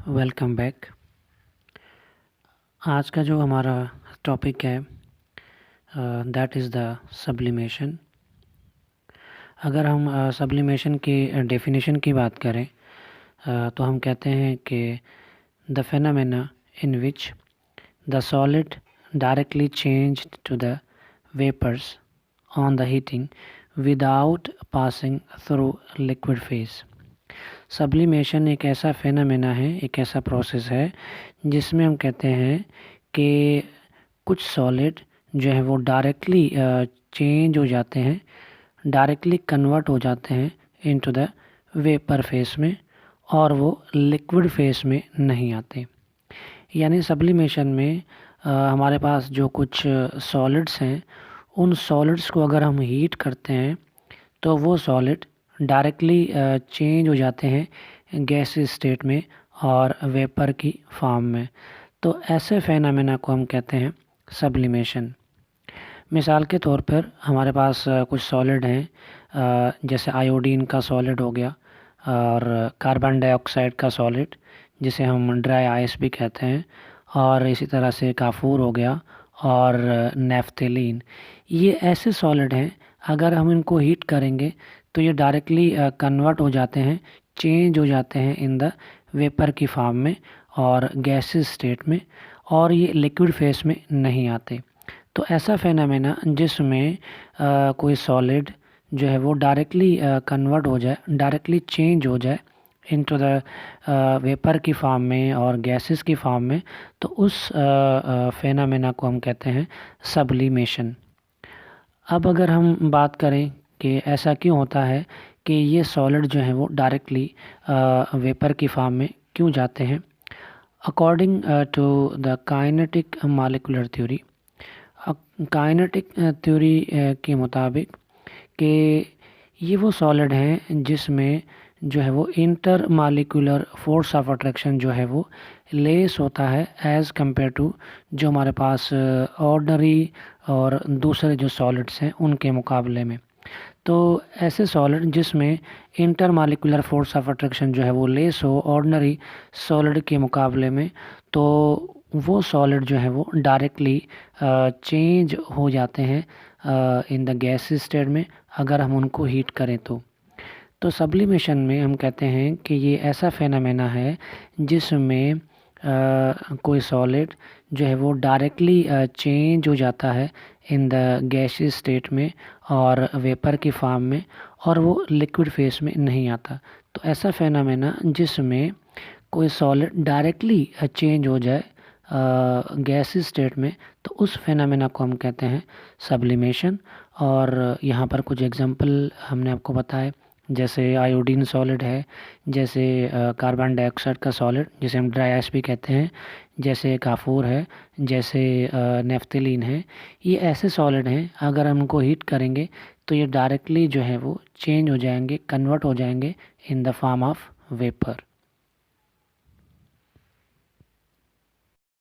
Welcome back. आज का जो हमारा टॉपिक है दैट इज़ द सब्लिमेशन। अगर हम सब्लिमेशन की डेफिनेशन की बात करें तो हम कहते हैं कि the phenomena in which the solid directly change to the vapours on the heating without passing through liquid phase. Sublimation एक ऐसा फेनोमेना है, एक ऐसा प्रोसेस है जिसमें हम कहते हैं कि कुछ सॉलिड जो है वो डायरेक्टली चेंज हो जाते हैं, डायरेक्टली कन्वर्ट हो जाते हैं इनटू द वेपर फेस में, और वो लिक्विड फेस में नहीं आते। यानी सब्लिमेशन में हमारे पास जो कुछ सॉलिड्स हैं, उन सॉलिड्स को अगर हम हीट करते हैं तो वो सॉलिड डायरेक्टली चेंज हो जाते हैं गैस स्टेट में और वेपर की फॉर्म में। तो ऐसे फेनोमेना को हम कहते हैं सब्लिमेशन। मिसाल के तौर पर हमारे पास कुछ सॉलिड हैं, जैसे आयोडीन का सॉलिड हो गया और कार्बन डाइऑक्साइड का सॉलिड जिसे हम ड्राई आइस भी कहते हैं, और इसी तरह से काफूर हो गया और नेफ्थलीन। ये ऐसे सॉलिड हैं, अगर हम इनको हीट करेंगे तो ये डायरेक्टली कन्वर्ट हो जाते हैं, चेंज हो जाते हैं इन द वेपर की फॉर्म में और गैसेस स्टेट में, और ये लिक्विड फेस में नहीं आते। तो ऐसा फेनोमेना जिसमें कोई सॉलिड जो है वो डायरेक्टली कन्वर्ट हो जाए, डायरेक्टली चेंज हो जाए इनटू द वेपर की फॉर्म में और गैसेस की फॉर्म में, तो उस फेनोमेना को हम कहते हैं सब्लिमेशन। अब अगर हम बात करें कि ऐसा क्यों होता है कि ये सॉलिड जो है वो डायरेक्टली वेपर की फॉर्म में क्यों जाते हैं, according to the kinetic molecular theory. Kinetic theory के मुताबिक कि ये वो सॉलिड हैं जिसमें जो है वो inter molecular force of attraction जो है वो लेस होता है एज़ कम्पेयर टू जो हमारे पास ऑर्डनरी और दूसरे जो सॉलिड्स हैं उनके मुकाबले में। तो ऐसे सॉलिड जिसमें inter molecular force of attraction जो है वो लेस हो ऑर्डनरी सॉलिड के मुकाबले में, तो वो सॉलिड जो है वो डायरेक्टली चेंज हो जाते हैं इन द गैस स्टेट में अगर हम उनको हीट करें तो सब्लिमेशन में हम कहते हैं कि ये ऐसा फेनोमेना है जिसमें कोई सॉलिड जो है वो डायरेक्टली चेंज हो जाता है इन द गैसियस स्टेट में और वेपर की फॉर्म में, और वो लिक्विड फेस में नहीं आता। तो ऐसा फेनोमेना जिसमें कोई सॉलिड डायरेक्टली चेंज हो जाए गैसियस स्टेट में, तो उस फेनोमेना को हम कहते हैं सब्लिमेशन। और यहाँ पर कुछ एग्जांपल हमने आपको बताए, जैसे आयोडीन सॉलिड है, जैसे कार्बन डाइऑक्साइड का सॉलिड जिसे हम ड्राई आइस भी कहते हैं, जैसे काफूर है, जैसे नेफ्थलीन है। ये ऐसे सॉलिड हैं, अगर हम उनको हीट करेंगे तो ये डायरेक्टली जो है वो चेंज हो जाएंगे, कन्वर्ट हो जाएंगे in the form of vapour.